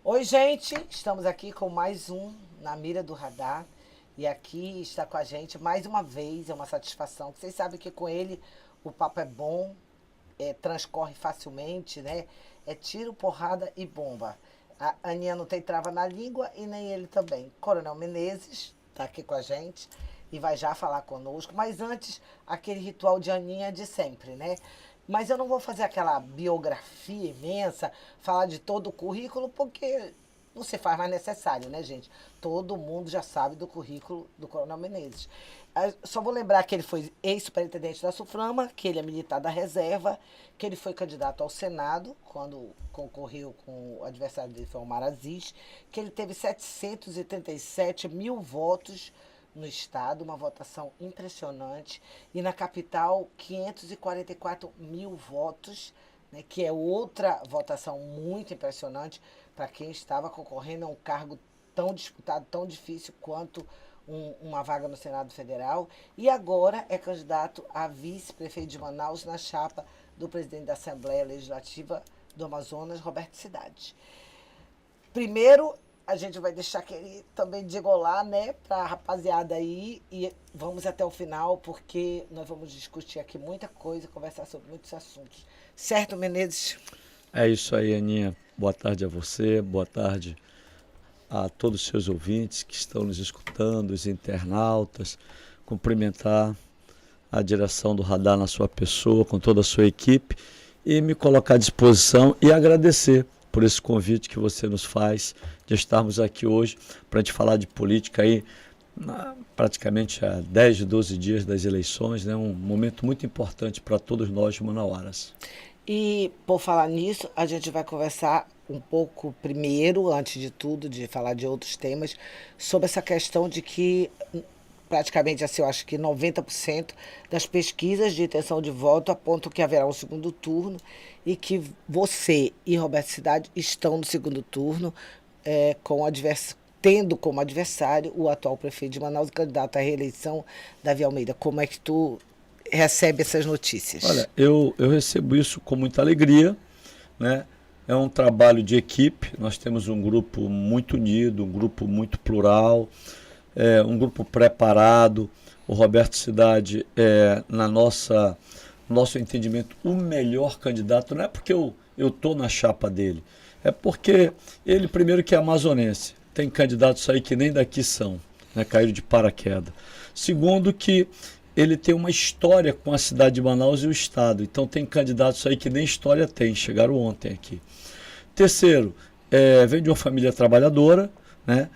Oi, gente, estamos aqui com mais um Na Mira do Radar. E aqui está com a gente mais uma vez, é uma satisfação. Vocês sabem que com ele o papo é bom, transcorre facilmente, né? É tiro, porrada e bomba. A Aninha não tem trava na língua e nem ele também. Coronel Menezes está aqui com a gente e vai já falar conosco. Mas antes, aquele ritual de Aninha de sempre, né? Mas eu não vou fazer aquela biografia imensa, falar de todo o currículo, porque não se faz mais necessário, né, gente? Todo mundo já sabe do currículo do Coronel Menezes. Só vou lembrar que ele foi ex-superintendente da SUFRAMA, que ele é militar da reserva, que ele foi candidato ao Senado, quando concorreu com o adversário dele, foi o Omar Aziz, que ele teve 737 mil votos no estado, uma votação impressionante, e na capital 544 mil votos, né, que é outra votação muito impressionante para quem estava concorrendo a um cargo tão disputado, tão difícil quanto uma vaga no Senado Federal, e agora é candidato a vice-prefeito de Manaus na chapa do presidente da Assembleia Legislativa do Amazonas, Roberto Cidade. Primeiro, a gente vai deixar que ele também diga olá, né, para a rapaziada aí, e vamos até o final, porque nós vamos discutir aqui muita coisa, conversar sobre muitos assuntos. Certo, Menezes? É isso aí, Aninha. Boa tarde a você, boa tarde a todos os seus ouvintes que estão nos escutando, os internautas. Cumprimentar a direção do Radar na sua pessoa, com toda a sua equipe, e me colocar à disposição e agradecer por esse convite que você nos faz de estarmos aqui hoje para a gente falar de política aí, praticamente há 10, 12 dias das eleições, né? Um momento muito importante para todos nós manauaras. E, por falar nisso, a gente vai conversar um pouco primeiro, antes de tudo, de falar de outros temas, sobre essa questão de que praticamente, assim, eu acho que 90% das pesquisas de intenção de voto apontam que haverá um segundo turno e que você e Roberto Cidade estão no segundo turno, tendo como adversário o atual prefeito de Manaus, candidato à reeleição, Davi Almeida. Como é que tu recebe essas notícias? Olha, eu recebo isso com muita alegria, né? É um trabalho de equipe, nós temos um grupo muito unido, um grupo muito plural, um grupo preparado. O Roberto Cidade é, nosso entendimento, o melhor candidato. Não é porque eu estou na chapa dele, é porque ele, primeiro, que é amazonense, tem candidatos aí que nem daqui são, né, caíram de paraquedas. Segundo, que ele tem uma história com a cidade de Manaus e o estado, então tem candidatos aí que nem história tem, chegaram ontem aqui. Terceiro, vem de uma família trabalhadora, né?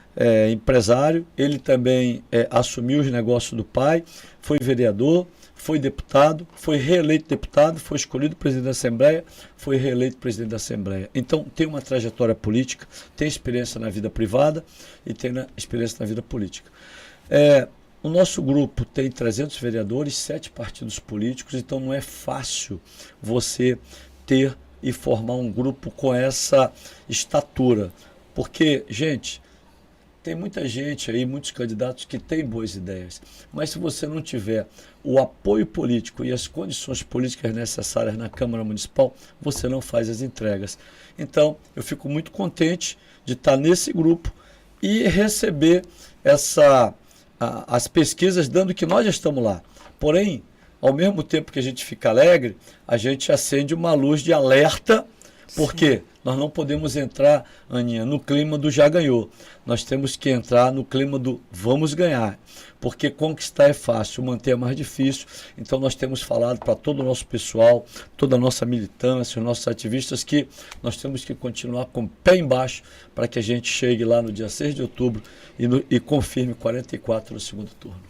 Empresário. Ele também assumiu os negócios do pai, foi vereador, foi deputado, foi reeleito deputado, foi escolhido presidente da Assembleia, foi reeleito presidente da Assembleia. Então tem uma trajetória política, tem experiência na vida privada e tem experiência na vida política. O nosso grupo tem 300 vereadores, 7 partidos políticos, então não é fácil você ter e formar um grupo com essa estatura. Porque, gente, tem muita gente aí, muitos candidatos que têm boas ideias, mas se você não tiver o apoio político e as condições políticas necessárias na Câmara Municipal, você não faz as entregas. Então, eu fico muito contente de estar nesse grupo e receber as pesquisas dando que nós já estamos lá. Porém, ao mesmo tempo que a gente fica alegre, a gente acende uma luz de alerta, porque nós não podemos entrar, Aninha, no clima do já ganhou. Nós temos que entrar no clima do vamos ganhar, porque conquistar é fácil, manter é mais difícil. Então nós temos falado para todo o nosso pessoal, toda a nossa militância, os nossos ativistas, que nós temos que continuar com o pé embaixo para que a gente chegue lá no dia 6 de outubro e confirme 44 no segundo turno.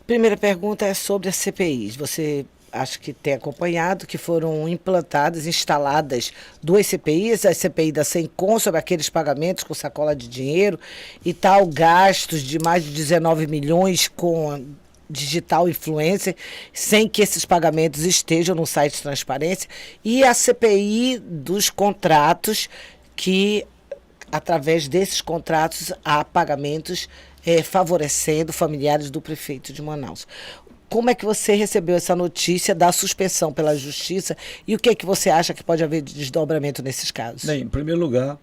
Primeira pergunta é sobre as CPIs. Você acho que tem acompanhado que foram implantadas, instaladas duas CPIs, a CPI da Sencom sobre aqueles pagamentos com sacola de dinheiro e tal, gastos de mais de 19 milhões com digital influencer, sem que esses pagamentos estejam no site de transparência, e a CPI dos contratos, que através desses contratos há pagamentos favorecendo familiares do prefeito de Manaus. Como é que você recebeu essa notícia da suspensão pela Justiça e o que é que você acha que pode haver de desdobramento nesses casos? Bem, em primeiro lugar,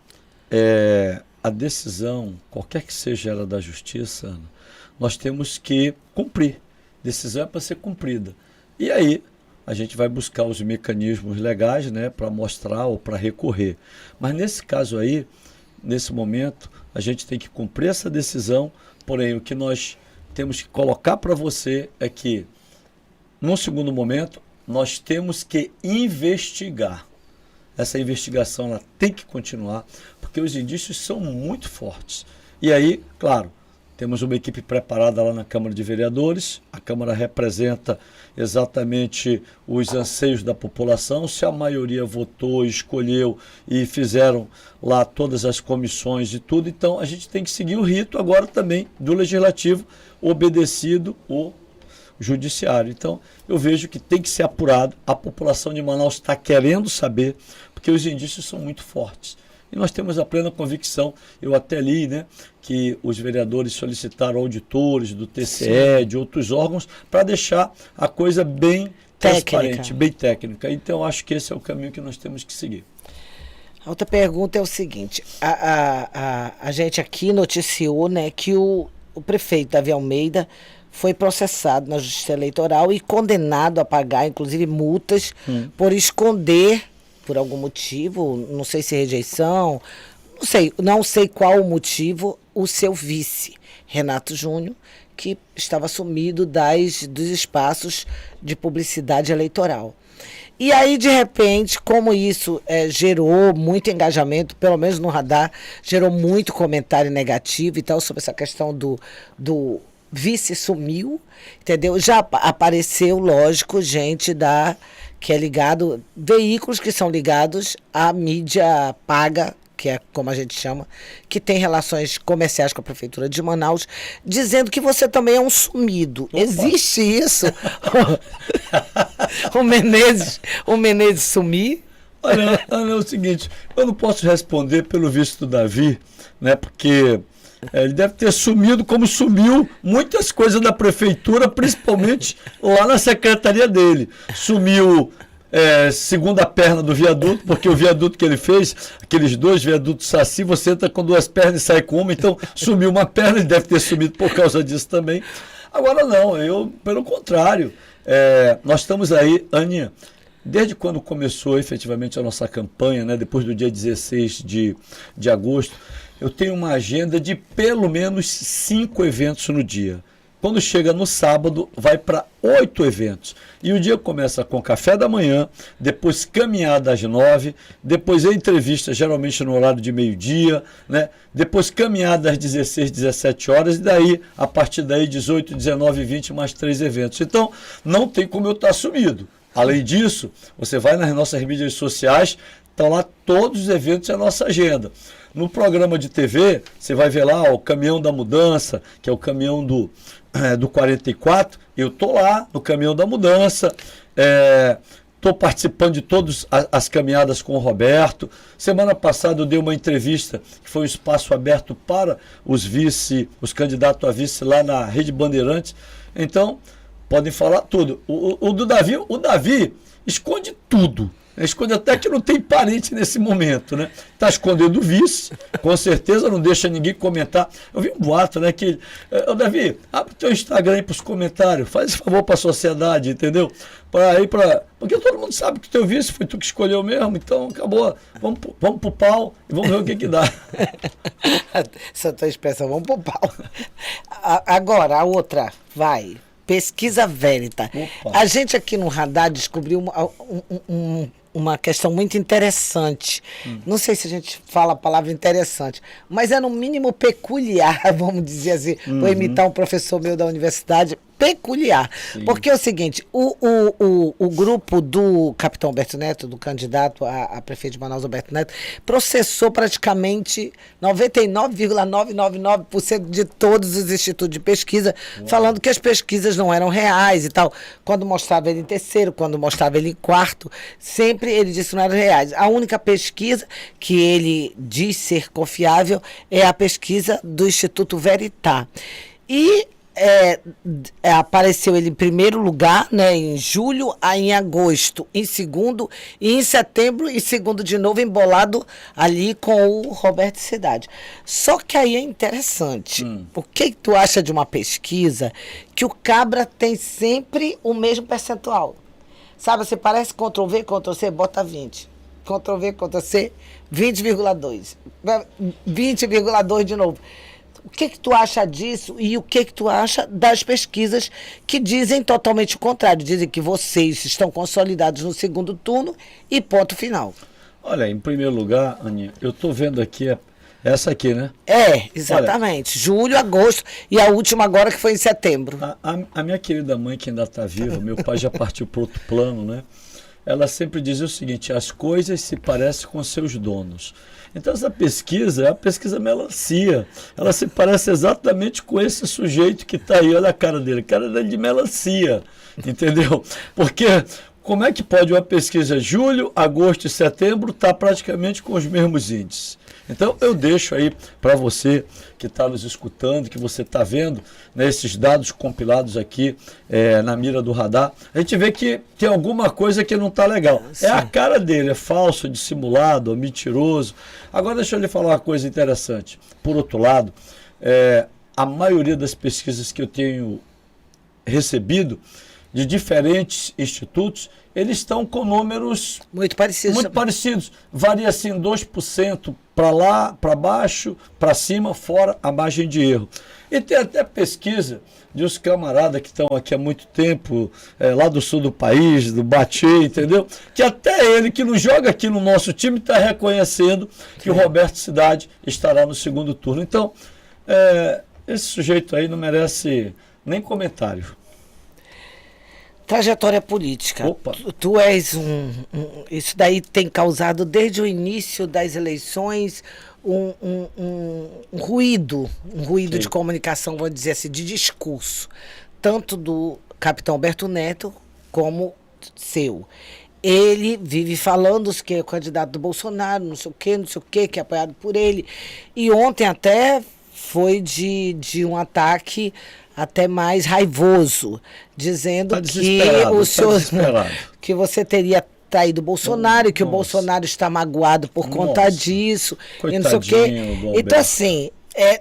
a decisão, qualquer que seja ela da justiça, Ana, nós temos que cumprir. Decisão é para ser cumprida. E aí a gente vai buscar os mecanismos legais, né, para mostrar ou para recorrer. Mas nesse caso aí, nesse momento, a gente tem que cumprir essa decisão, porém o que nós temos que colocar para você é que, num segundo momento, nós temos que investigar. Essa investigação ela tem que continuar, porque os indícios são muito fortes. E aí, claro, temos uma equipe preparada lá na Câmara de Vereadores. A Câmara representa exatamente os anseios da população. Se a maioria votou, escolheu e fizeram lá todas as comissões e tudo, então a gente tem que seguir o rito agora também do Legislativo, obedecido o Judiciário. Então, eu vejo que tem que ser apurado. A população de Manaus está querendo saber, porque os indícios são muito fortes. E nós temos a plena convicção, eu até li, né, que os vereadores solicitaram auditores do TCE, de outros órgãos, para deixar a coisa bem transparente, bem técnica. Então, eu acho que esse é o caminho que nós temos que seguir. A outra pergunta é o seguinte, a gente aqui noticiou, né, que o prefeito Davi Almeida foi processado na Justiça Eleitoral e condenado a pagar, inclusive, multas por esconder, por algum motivo, não sei se rejeição, não sei qual o motivo, o seu vice, Renato Júnior, que estava sumido dos espaços de publicidade eleitoral. E aí, de repente, como isso gerou muito engajamento, pelo menos no radar, gerou muito comentário negativo e tal, sobre essa questão do vice sumiu, entendeu? Já apareceu, lógico, gente que é ligado, veículos que são ligados à mídia paga, que é como a gente chama, que tem relações comerciais com a Prefeitura de Manaus, dizendo que você também é um sumido. Opa. Existe isso? o Menezes sumir? Olha, Ana, é o seguinte, eu não posso responder pelo vice do Davi, né, porque ele deve ter sumido como sumiu muitas coisas da prefeitura, principalmente lá na secretaria dele. Sumiu segunda perna do viaduto, porque o viaduto que ele fez, aqueles 2 viadutos Saci, você entra com 2 pernas e sai com uma, então sumiu uma perna, ele deve ter sumido por causa disso também. Agora não, pelo contrário, nós estamos aí, Aninha, desde quando começou efetivamente a nossa campanha, né, depois do dia 16 de agosto, eu tenho uma agenda de pelo menos 5 eventos no dia. Quando chega no sábado, vai para 8 eventos. E o dia começa com café da manhã, depois caminhada às 9, depois entrevista, geralmente no horário de meio-dia, né? Depois caminhada às 16, 17 horas, e daí, a partir daí, 18, 19 e 20, mais 3 eventos. Então, não tem como eu estar sumido. Além disso, você vai nas nossas mídias sociais, estão lá todos os eventos e a nossa agenda. No programa de TV, você vai ver lá o Caminhão da Mudança, que é o caminhão do 44. Eu estou lá no Caminhão da Mudança, estou participando de todas as caminhadas com o Roberto. Semana passada eu dei uma entrevista, que foi um espaço aberto para os candidatos a vice lá na Rede Bandeirantes. Então, podem falar tudo. O Davi esconde tudo. Esconde até que não tem parente nesse momento, né? Está escondendo o vice, com certeza não deixa ninguém comentar. Eu vi um boato, né? Que, Davi, abre o teu Instagram aí para os comentários, faz esse favor para a sociedade, entendeu? Porque todo mundo sabe que o teu vice foi tu que escolheu mesmo, então acabou. Vamos pro pau e vamos ver o que dá. Essa tua expressão, vamos pro pau. Agora, a outra, vai. Pesquisa Verita. Opa. A gente aqui no Radar descobriu uma questão muito interessante. Não sei se a gente fala a palavra interessante, mas é no mínimo peculiar, vamos dizer assim, vou imitar um professor meu da universidade, peculiar. Sim. Porque é o seguinte, o grupo do capitão Alberto Neto, do candidato a prefeito de Manaus, Alberto Neto, processou praticamente 99,999% de todos os institutos de pesquisa, falando que as pesquisas não eram reais e tal. Quando mostrava ele em terceiro, quando mostrava ele em quarto, sempre ele disse que não eram reais. A única pesquisa que ele diz ser confiável é a pesquisa do Instituto Veritá. E apareceu ele em primeiro lugar, né, em julho, aí em agosto em segundo, e em setembro em segundo de novo, embolado ali com o Roberto Cidade. Só que aí é interessante. O que tu acha de uma pesquisa que o Cabra tem sempre o mesmo percentual? Sabe, você parece Ctrl+V, Ctrl+C, bota 20. Ctrl+V, Ctrl+C, 20,2. 20,2 de novo. O que tu acha disso e o que tu acha das pesquisas que dizem totalmente o contrário? Dizem que vocês estão consolidados no segundo turno e ponto final. Olha, em primeiro lugar, Aninha, eu estou vendo aqui, essa aqui, né? Exatamente. Olha, julho, agosto e a última agora que foi em setembro. A minha querida mãe, que ainda está viva, meu pai já partiu para outro plano, né? Ela sempre dizia o seguinte: as coisas se parecem com seus donos. Então essa pesquisa é a pesquisa melancia. Ela se parece exatamente com esse sujeito que está aí, olha a cara dele de melancia, entendeu? Porque como é que pode uma pesquisa julho, agosto e setembro estar praticamente com os mesmos índices? Então eu deixo aí para você que está nos escutando, que você está vendo, né, esses dados compilados aqui na mira do radar, a gente vê que tem alguma coisa que não está legal. Sim. É a cara dele, é falso, dissimulado, é mentiroso. Agora deixa eu lhe falar uma coisa interessante. Por outro lado, a maioria das pesquisas que eu tenho recebido de diferentes institutos, eles estão com números muito parecidos. Varia assim 2% para lá, para baixo, para cima, fora a margem de erro. E tem até pesquisa de uns camaradas que estão aqui há muito tempo, lá do sul do país, do Batê, entendeu? Que até ele, que não joga aqui no nosso time, está reconhecendo que o Roberto Cidade estará no segundo turno. Então, esse sujeito aí não merece nem comentário. Trajetória política. Opa. Tu és isso daí tem causado desde o início das eleições um ruído Sim. de comunicação, vou dizer assim, de discurso, tanto do capitão Alberto Neto como seu. Ele vive falando que é o candidato do Bolsonaro, não sei o que, que é apoiado por ele. E ontem até foi de um ataque até mais raivoso, dizendo que o senhor que você teria traído o Bolsonaro, e que o Bolsonaro está magoado por conta disso, e não sei o quê. Então, assim,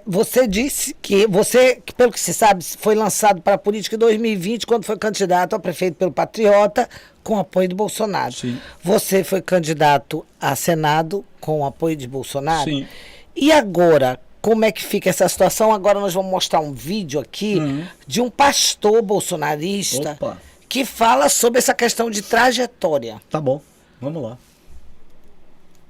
você disse que você, pelo que se sabe, foi lançado para a política em 2020, quando foi candidato a prefeito pelo Patriota, com apoio do Bolsonaro. Sim. Você foi candidato a Senado com apoio de Bolsonaro. Sim. E agora, como é que fica essa situação? Agora nós vamos mostrar um vídeo aqui de um pastor bolsonarista. Opa. Que fala sobre essa questão de trajetória. Tá bom, vamos lá.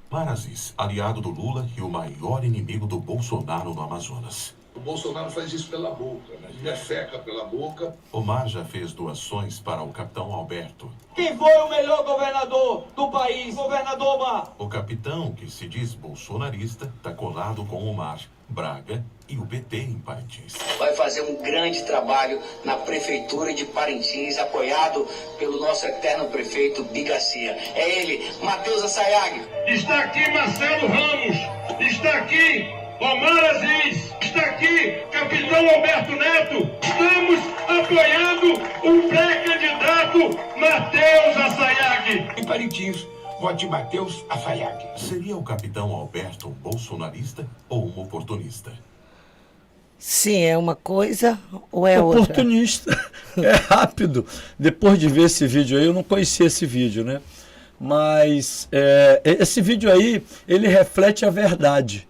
Marazis, aliado do Lula e o maior inimigo do Bolsonaro no Amazonas. O Bolsonaro faz isso pela boca, né? Defeca pela boca. Omar já fez doações para o capitão Alberto. Quem foi o melhor governador do país? Governador Omar. O capitão, que se diz bolsonarista, está colado com Omar, Braga e o PT em Parintins. Vai fazer um grande trabalho na prefeitura de Parintins, apoiado pelo nosso eterno prefeito Bigacia. É ele, Matheus Assayag. Está aqui Marcelo Ramos. Está aqui Omar Aziz. Está aqui capitão Alberto Neto. Estamos apoiando o pré-candidato Matheus Assayag. Em Parintins, vote Matheus Assayag. Seria o capitão Alberto um bolsonarista ou um oportunista? Sim, é uma coisa ou é oportunista. Outra? É rápido. Depois de ver esse vídeo aí, eu não conhecia esse vídeo, né? Mas esse vídeo aí, ele reflete a verdade.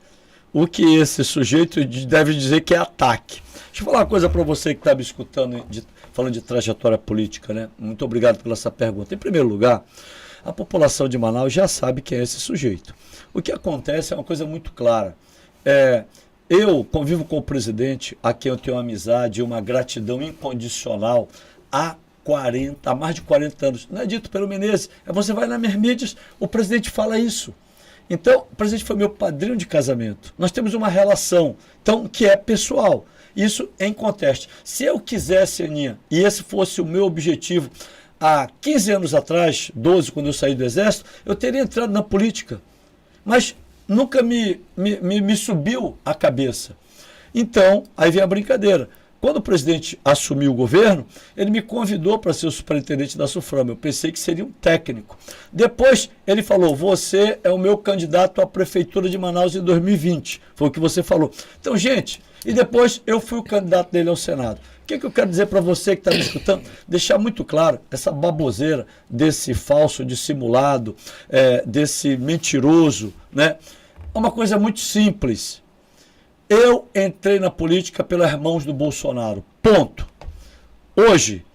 O que esse sujeito deve dizer que é ataque. Deixa eu falar uma coisa para você que está me escutando, falando de trajetória política, né? Muito obrigado pela essa pergunta. Em primeiro lugar, a população de Manaus já sabe quem é esse sujeito. O que acontece é uma coisa muito clara. Eu convivo com o presidente, a quem eu tenho uma amizade e uma gratidão incondicional há mais de 40 anos. Não é dito pelo Menezes, você vai nas minhas mídias, o presidente fala isso. Então, o presidente foi meu padrinho de casamento. Nós temos uma relação, então, que é pessoal. Isso é inconteste. Se eu quisesse, Aninha, e esse fosse o meu objetivo, há 15 anos atrás, 12, quando eu saí do Exército, eu teria entrado na política. Mas nunca me subiu a cabeça. Então, aí vem a brincadeira. quando o presidente assumiu o governo, ele me convidou para ser o superintendente da SUFRAMA. Eu pensei que seria um técnico. Depois ele falou, você é o meu candidato à prefeitura de Manaus em 2020. Foi o que você falou. Então, gente, e depois eu fui o candidato dele ao Senado. O que eu quero dizer para você que está me escutando? Deixar muito claro, essa baboseira desse falso dissimulado, desse mentiroso, né? É uma coisa muito simples. Eu entrei na política pelas mãos do Bolsonaro. Ponto. Hoje,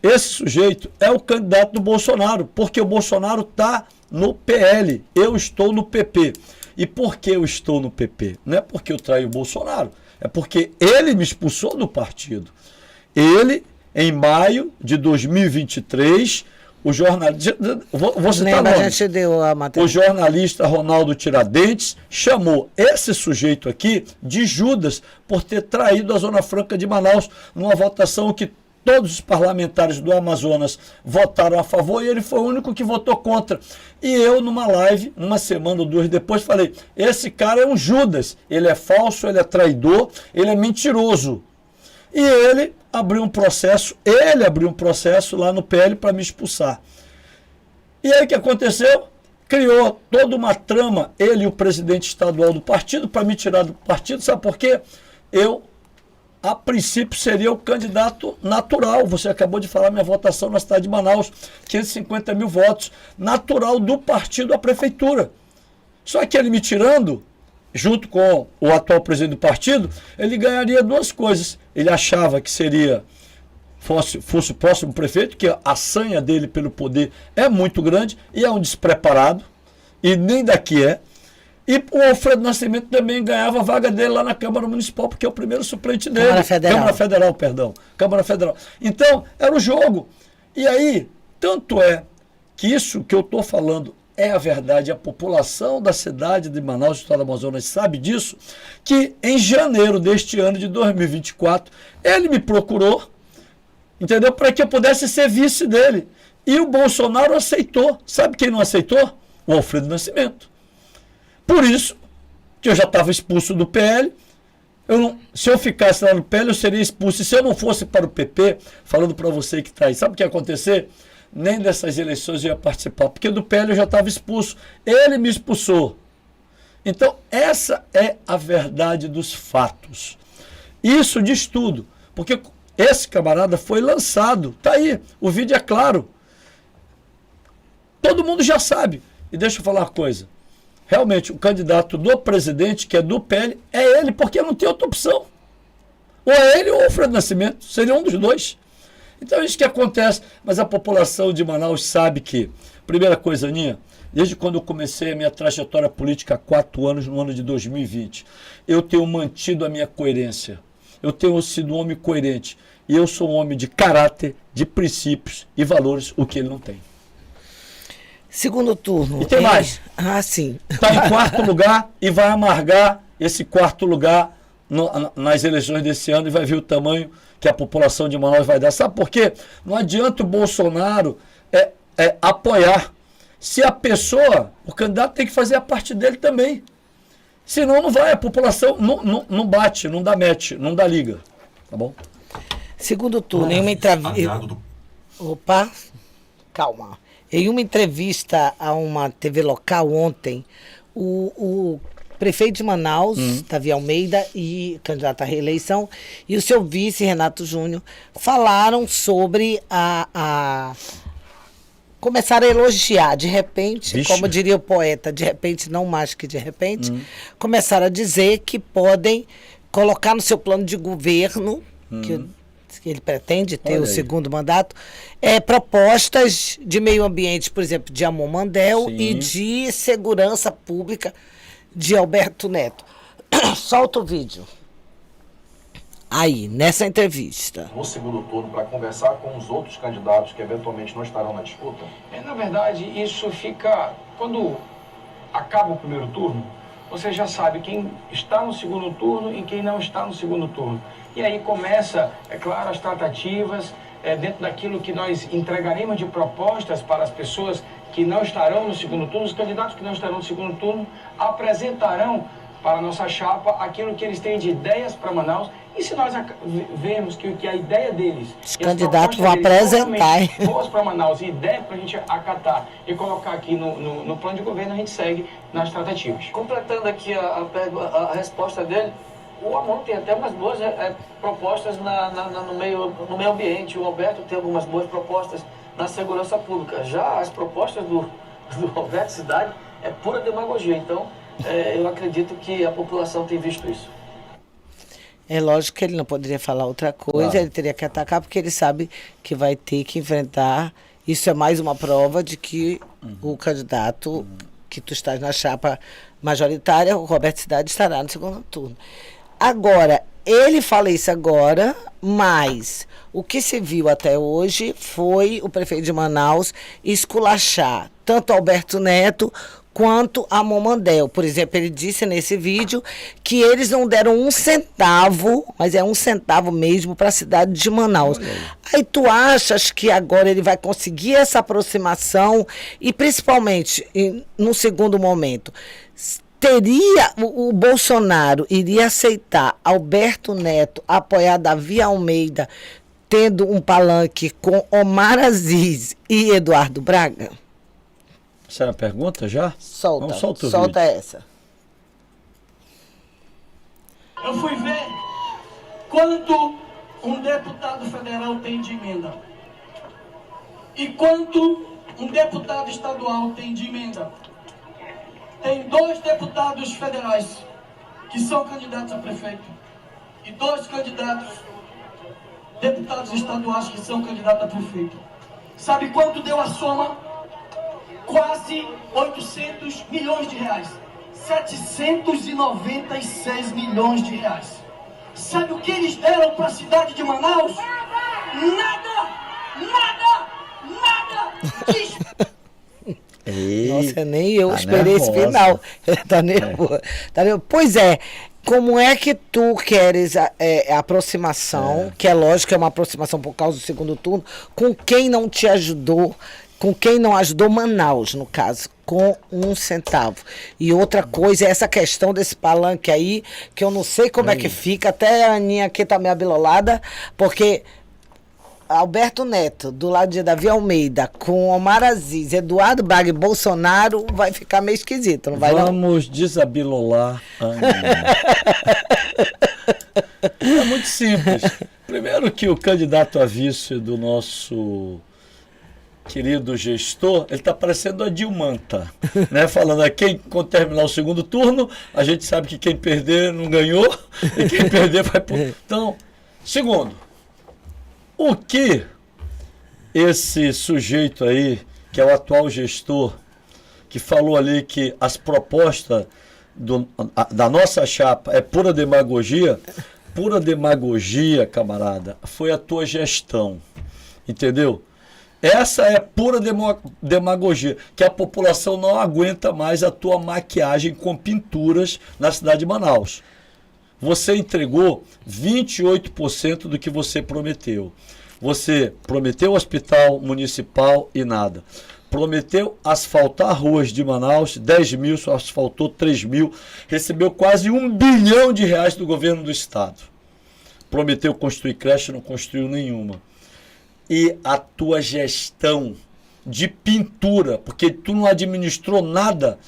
esse sujeito é o candidato do Bolsonaro, porque o Bolsonaro está no PL, eu estou no PP. E por que eu estou no PP? Não é porque eu traí o Bolsonaro, é porque ele me expulsou do partido. Ele, em maio de 2023, o jornalista, vou citar nome, o jornalista Ronaldo Tiradentes chamou esse sujeito aqui de Judas por ter traído a Zona Franca de Manaus numa votação que todos os parlamentares do Amazonas votaram a favor e ele foi o único que votou contra. E eu, numa live, uma semana ou duas depois, falei, esse cara é um Judas, ele é falso, ele é traidor, ele é mentiroso. E ele abriu um processo lá no PL para me expulsar. E aí o que aconteceu? Criou toda uma trama, ele e o presidente estadual do partido, para me tirar do partido. Sabe por quê? Eu, a princípio, seria o candidato natural. Você acabou de falar minha votação na cidade de Manaus, 550 mil votos, natural do partido à prefeitura. Só que ele me tirando, junto com o atual presidente do partido, ele ganharia duas coisas. Ele achava que fosse o próximo prefeito, que a sanha dele pelo poder é muito grande e é um despreparado, e nem daqui é. E o Alfredo Nascimento também ganhava a vaga dele lá na Câmara Municipal, porque é o primeiro suplente dele. Câmara Federal. Então, era o jogo. E aí, tanto é que isso que eu estou falando é a verdade, a população da cidade de Manaus, do estado do Amazonas, sabe disso, que em janeiro deste ano de 2024, ele me procurou, entendeu? Para que eu pudesse ser vice dele. E o Bolsonaro aceitou. Sabe quem não aceitou? O Alfredo Nascimento. Por isso que eu já estava expulso do PL. Se eu ficasse lá no PL, eu seria expulso. E se eu não fosse para o PP, falando para você que está aí, sabe o que ia acontecer? Nem dessas eleições eu ia participar, porque do PL eu já estava expulso. Ele me expulsou. Então, essa é a verdade dos fatos. Isso diz tudo, porque esse camarada foi lançado. Está aí, o vídeo é claro. Todo mundo já sabe. E deixa eu falar uma coisa. Realmente, o candidato do presidente, que é do PL, é ele, porque não tem outra opção. Ou é ele ou o Alfredo Nascimento. Seria um dos dois. Então é isso que acontece, mas a população de Manaus sabe que, primeira coisa, Aninha, desde quando eu comecei a minha trajetória política há 4 anos, no ano de 2020, eu tenho mantido a minha coerência, eu tenho sido um homem coerente, e eu sou um homem de caráter, de princípios e valores, o que ele não tem. Segundo turno. E tem mais. Ah, sim. Está em 4º lugar e vai amargar esse 4º lugar nas eleições desse ano e vai ver o tamanho que a população de Manaus vai dar. Sabe por quê? Não adianta o Bolsonaro apoiar. Se a pessoa, o candidato tem que fazer a parte dele também. Senão não vai, a população não bate, não dá match, não dá liga. Tá bom? Segundo turno, em uma entrevista... Opa, calma. Em uma entrevista a uma TV local ontem, o prefeito de Manaus, Davi Almeida, e candidato à reeleição, e o seu vice, Renato Júnior, falaram sobre começaram a elogiar, de repente, Vixe. Como diria o poeta, de repente, não mais que de repente, começaram a dizer que podem colocar no seu plano de governo, que ele pretende ter o segundo mandato, propostas de meio ambiente, por exemplo, de Amon Mandel Sim. e de segurança pública de Alberto Neto. Solta o vídeo. Aí, nessa entrevista. No segundo turno, para conversar com os outros candidatos que eventualmente não estarão na disputa? Na verdade, isso fica... Quando acaba o primeiro turno, você já sabe quem está no segundo turno e quem não está no segundo turno. E aí começa, é claro, as tratativas dentro daquilo que nós entregaremos de propostas para as pessoas que não estarão no segundo turno. Os candidatos que não estarão no segundo turno apresentarão para a nossa chapa aquilo que eles têm de ideias para Manaus. E se nós vemos que a ideia deles... Os candidatos vão apresentar. Boas para Manaus e ideia para a gente acatar e colocar aqui no plano de governo, a gente segue nas tratativas. Completando aqui a resposta dele, o Amon tem até umas boas propostas no meio ambiente. O Alberto tem algumas boas propostas na segurança pública. Já as propostas do Alberto Cidade é pura demagogia. Então, eu acredito que a população tem visto isso. É lógico que ele não poderia falar outra coisa, claro. Ele teria que atacar porque ele sabe que vai ter que enfrentar. Isso é mais uma prova de que o candidato que tu estás na chapa majoritária, o Roberto Cidade, estará no segundo turno. Agora, ele fala isso agora, mas o que se viu até hoje foi o prefeito de Manaus esculachar tanto Alberto Neto quanto a Momandel. Por exemplo, ele disse nesse vídeo que eles não deram 1 centavo, mas é 1 centavo mesmo para a cidade de Manaus. Aí tu achas que agora ele vai conseguir essa aproximação e principalmente, no segundo momento, teria o Bolsonaro iria aceitar Alberto Neto apoiar Davi Almeida tendo um palanque com Omar Aziz e Eduardo Braga? Essa é a pergunta já? Solta, solta vídeo. Essa. Eu fui ver quanto um deputado federal tem de emenda e quanto um deputado estadual tem de emenda. Tem 2 deputados federais que são candidatos a prefeito e 2 deputados estaduais que são candidatos a prefeito. Sabe quanto deu a soma? Quase 800 milhões de reais. 796 milhões de reais. Sabe o que eles deram para a cidade de Manaus? Nada! Nossa, nem eu esperei esse final. Tá nervoso. Pois é, como é que tu queres a aproximação, que é lógico que é uma aproximação por causa do segundo turno, com quem não te ajudou, com quem não ajudou Manaus, no caso, com 1 centavo. E outra coisa é essa questão desse palanque aí, que eu não sei como é que fica, até a Aninha aqui tá meio abilolada, porque Alberto Neto, do lado de Davi Almeida, com Omar Aziz, Eduardo Braga e Bolsonaro, vai ficar meio esquisito, não vai não? Vamos desabilolar a Aninha. É muito simples. Primeiro que o candidato a vice do nosso querido gestor, ele está parecendo a Dilmanta, né? Falando quem, quando terminar o segundo turno, a gente sabe que quem perder não ganhou, e quem perder vai por... Então, segundo, o que esse sujeito aí, que é o atual gestor, que falou ali que as propostas da nossa chapa é pura demagogia, camarada, foi a tua gestão, entendeu? Essa é pura demagogia, que a população não aguenta mais a tua maquiagem com pinturas na cidade de Manaus. Você entregou 28% do que você prometeu. Você prometeu hospital municipal e nada. Prometeu asfaltar ruas de Manaus, 10 mil, só asfaltou 3 mil. Recebeu quase R$1 bilhão do governo do estado. Prometeu construir creche, não construiu nenhuma. E a tua gestão de pintura, porque tu não administrou nada,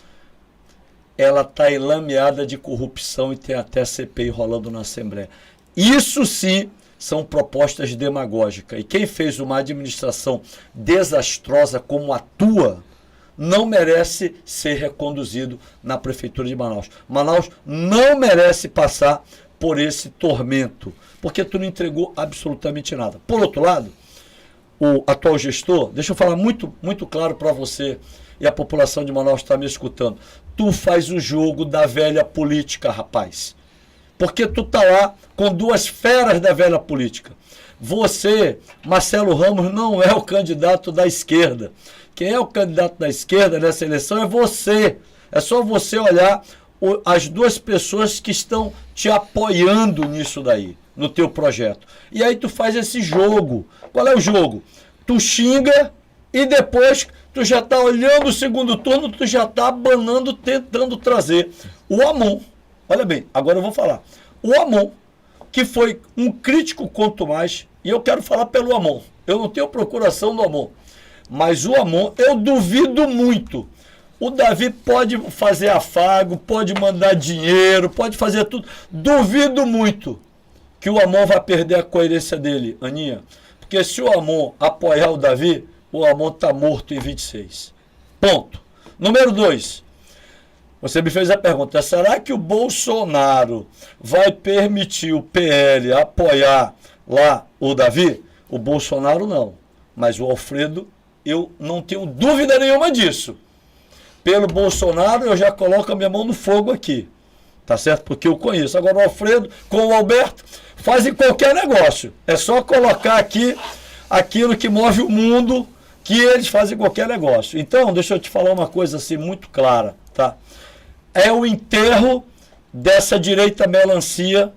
ela está enlameada de corrupção e tem até CPI rolando na Assembleia. Isso sim são propostas demagógicas. E quem fez uma administração desastrosa como a tua, não merece ser reconduzido na Prefeitura de Manaus. Manaus não merece passar por esse tormento, porque tu não entregou absolutamente nada. Por outro lado, o atual gestor, deixa eu falar muito claro para você e a população de Manaus está me escutando. Tu faz o jogo da velha política, rapaz. Porque tu tá lá com 2 feras da velha política. Você, Marcelo Ramos, não é o candidato da esquerda. Quem é o candidato da esquerda nessa eleição é você. É só você olhar as 2 pessoas que estão te apoiando nisso daí, no teu projeto. E aí tu faz esse jogo. Qual é o jogo? Tu xinga e depois tu já está olhando o segundo turno, tu já está abanando, tentando trazer o Amon. Olha bem, agora eu vou falar. O Amon, que foi um crítico quanto mais, e eu quero falar pelo Amon. Eu não tenho procuração do Amon. Mas o Amon, eu duvido muito. O Davi pode fazer afago, pode mandar dinheiro, pode fazer tudo. Duvido muito que o Amon vai perder a coerência dele, Aninha. Porque se o Amon apoiar o Davi, o Amon está morto em 26. Ponto. Número 2. Você me fez a pergunta, será que o Bolsonaro vai permitir o PL apoiar lá o Davi? O Bolsonaro não, mas o Alfredo, eu não tenho dúvida nenhuma disso. Pelo Bolsonaro, eu já coloco a minha mão no fogo aqui, tá certo? Porque eu conheço. Agora o Alfredo com o Alberto fazem qualquer negócio. É só colocar aqui aquilo que move o mundo, que eles fazem qualquer negócio. Então, deixa eu te falar uma coisa assim muito clara, tá? É o enterro dessa direita melancia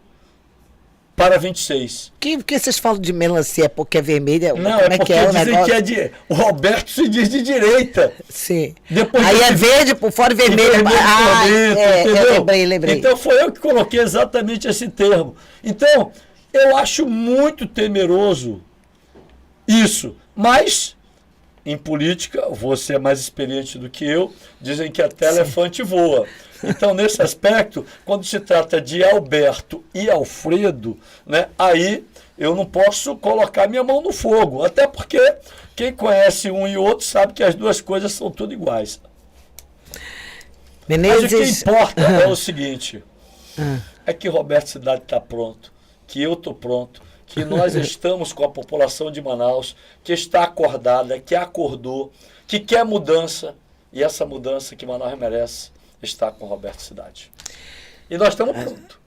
para 26. Por que vocês falam de melancia? É porque é vermelha? Não, como é porque o dizem negócio? que é de... O Roberto se diz de direita. Sim. Depois aí é verde por fora e vermelho. entendeu? Lembrei. Então foi eu que coloquei exatamente esse termo. Então, eu acho muito temeroso isso. Mas, em política, você é mais experiente do que eu, dizem que até elefante voa. Então, nesse aspecto, quando se trata de Alberto e Alfredo, né, aí eu não posso colocar minha mão no fogo. Até porque quem conhece um e outro sabe que as duas coisas são tudo iguais. Menezes... Mas o que importa é o seguinte, é que Roberto Cidade está pronto, que eu estou pronto, que nós estamos com a população de Manaus, que está acordada, que acordou, que quer mudança, e essa mudança que Manaus merece está com Roberto Cidade. E nós estamos prontos.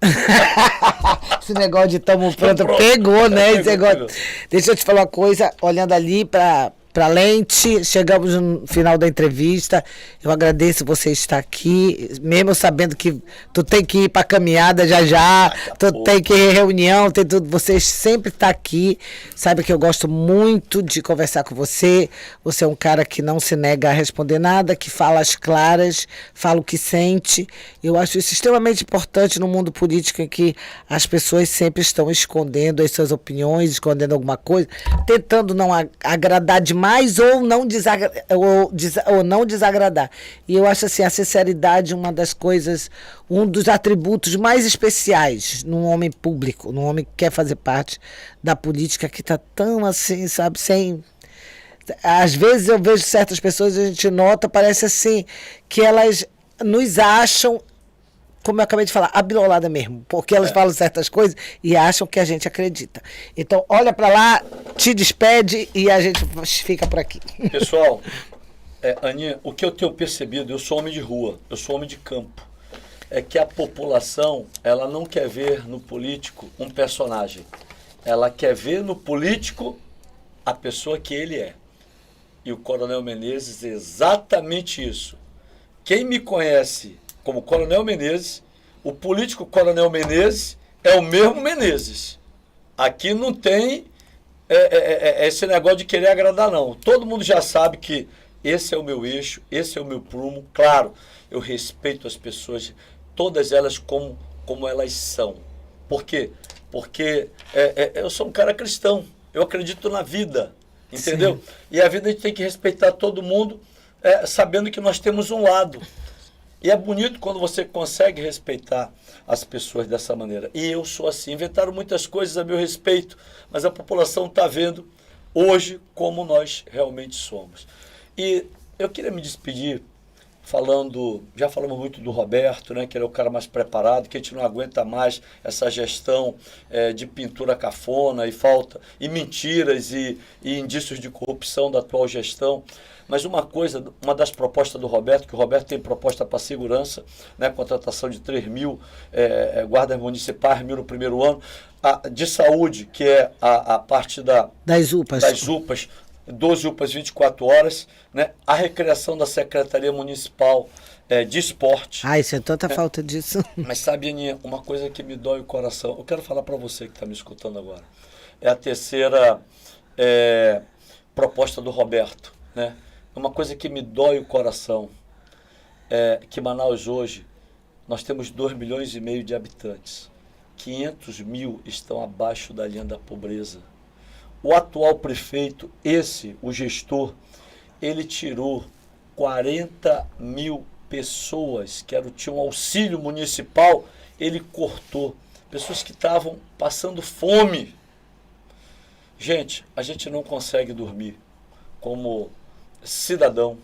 Esse negócio de estamos pronto pegou, né? Esse negócio... Deixa eu te falar uma coisa, olhando ali para lente, chegamos no final da entrevista. Eu agradeço você estar aqui, mesmo sabendo que tu tem que ir para caminhada já, tu tem que ir em reunião, tem tudo. Você sempre está aqui, sabe que eu gosto muito de conversar com você. Você é um cara que não se nega a responder nada, que fala as claras, fala o que sente. Eu acho isso extremamente importante no mundo político em que as pessoas sempre estão escondendo as suas opiniões, escondendo alguma coisa, tentando não agradar demais ou não desagradar. E eu acho assim, a sinceridade uma das coisas, um dos atributos mais especiais num homem público, num homem que quer fazer parte da política, que está tão assim, sabe, sem... Às vezes eu vejo certas pessoas, a gente nota, parece assim, que elas nos acham, como eu acabei de falar, abilolada mesmo, porque elas falam certas coisas e acham que a gente acredita. Então, olha para lá, te despede e a gente fica por aqui. Pessoal, Aninha, o que eu tenho percebido, eu sou homem de rua, eu sou homem de campo, é que a população, ela não quer ver no político um personagem, ela quer ver no político a pessoa que ele é. E o Coronel Menezes é exatamente isso. Quem me conhece como Coronel Menezes, o político Coronel Menezes é o mesmo Menezes. Aqui não tem esse negócio de querer agradar, não. Todo mundo já sabe que esse é o meu eixo, esse é o meu prumo. Claro, eu respeito as pessoas, todas elas como elas são. Por quê? Porque eu sou um cara cristão, eu acredito na vida, entendeu? Sim. E a vida a gente tem que respeitar todo mundo, sabendo que nós temos um lado. E é bonito quando você consegue respeitar as pessoas dessa maneira. E eu sou assim. Inventaram muitas coisas a meu respeito, mas a população está vendo hoje como nós realmente somos. E eu queria me despedir falando, já falamos muito do Roberto, né, que ele é o cara mais preparado, que a gente não aguenta mais essa gestão de pintura cafona e mentiras e indícios de corrupção da atual gestão. Mas uma das propostas do Roberto, que o Roberto tem proposta para segurança, né, contratação de 3 mil guardas municipais, 1.000 no primeiro ano, de saúde, que é a parte das UPAs, 12 UPAs 24 horas, né, a recriação da Secretaria Municipal de Esporte. Ai, isso é tanta falta disso. Mas sabe, Aninha, uma coisa que me dói o coração, eu quero falar para você que está me escutando agora, é a terceira proposta do Roberto, né? Uma coisa que me dói o coração é que Manaus hoje nós temos 2,5 milhões de habitantes. 500 mil estão abaixo da linha da pobreza. O atual prefeito, o gestor, ele tirou 40 mil pessoas que tinham auxílio municipal, ele cortou. Pessoas que estavam passando fome. Gente, a gente não consegue dormir como cidadão.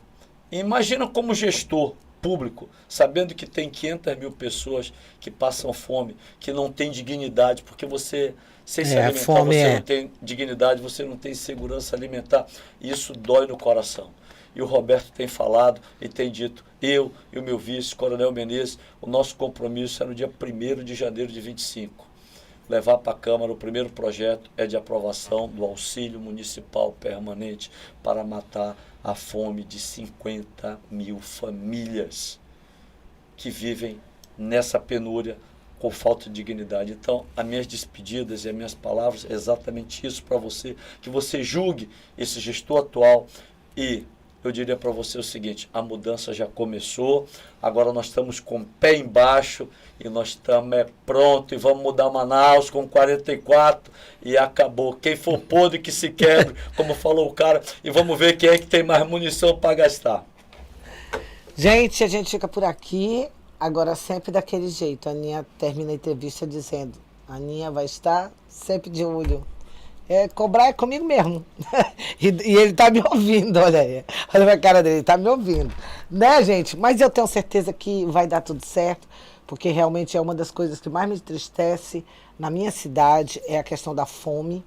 Imagina como gestor público, sabendo que tem 500 mil pessoas que passam fome, que não tem dignidade, porque você, sem se alimentar, você não tem dignidade, você não tem segurança alimentar. Isso dói no coração. E o Roberto tem falado e tem dito, eu e o meu vice, Coronel Menezes, o nosso compromisso é no dia 1º de janeiro de 25. Levar para a Câmara o primeiro projeto de aprovação do auxílio municipal permanente para matar a fome de 50 mil famílias que vivem nessa penúria com falta de dignidade. Então, as minhas despedidas e as minhas palavras é exatamente isso para você, que você julgue esse gestor atual e eu diria para você o seguinte, a mudança já começou, agora nós estamos com o pé embaixo e nós estamos pronto e vamos mudar Manaus com 44 e acabou. Quem for podre que se quebre, como falou o cara, e vamos ver quem é que tem mais munição para gastar. Gente, a gente fica por aqui, agora sempre daquele jeito. A Aninha termina a entrevista dizendo, a Aninha vai estar sempre de olho. Cobrar é comigo mesmo. e ele tá me ouvindo, olha aí. Olha a cara dele, ele tá me ouvindo. Né, gente? Mas eu tenho certeza que vai dar tudo certo, porque realmente é uma das coisas que mais me entristece na minha cidade, é a questão da fome.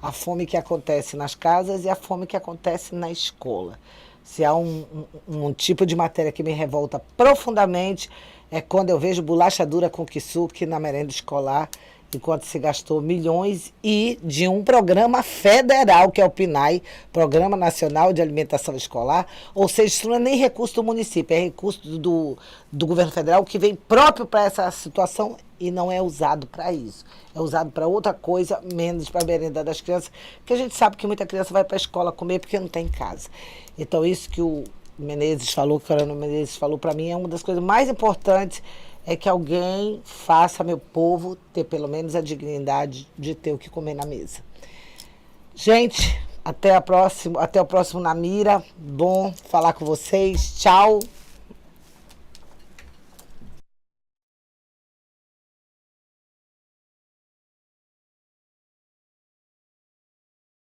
A fome que acontece nas casas e a fome que acontece na escola. Se há um tipo de matéria que me revolta profundamente, é quando eu vejo bolacha dura com kisuke na merenda escolar, enquanto se gastou milhões e de um programa federal, que é o PNAE, Programa Nacional de Alimentação Escolar, ou seja, isso não é nem recurso do município, é recurso do governo federal que vem próprio para essa situação e não é usado para isso. É usado para outra coisa, menos para a merenda das crianças, que a gente sabe que muita criança vai para a escola comer porque não tem em casa. Então isso que o Menezes falou, que o Coronel Menezes falou para mim, é uma das coisas mais importantes, é que alguém faça meu povo ter pelo menos a dignidade de ter o que comer na mesa. Gente, até o próximo Na Mira. Bom falar com vocês. Tchau.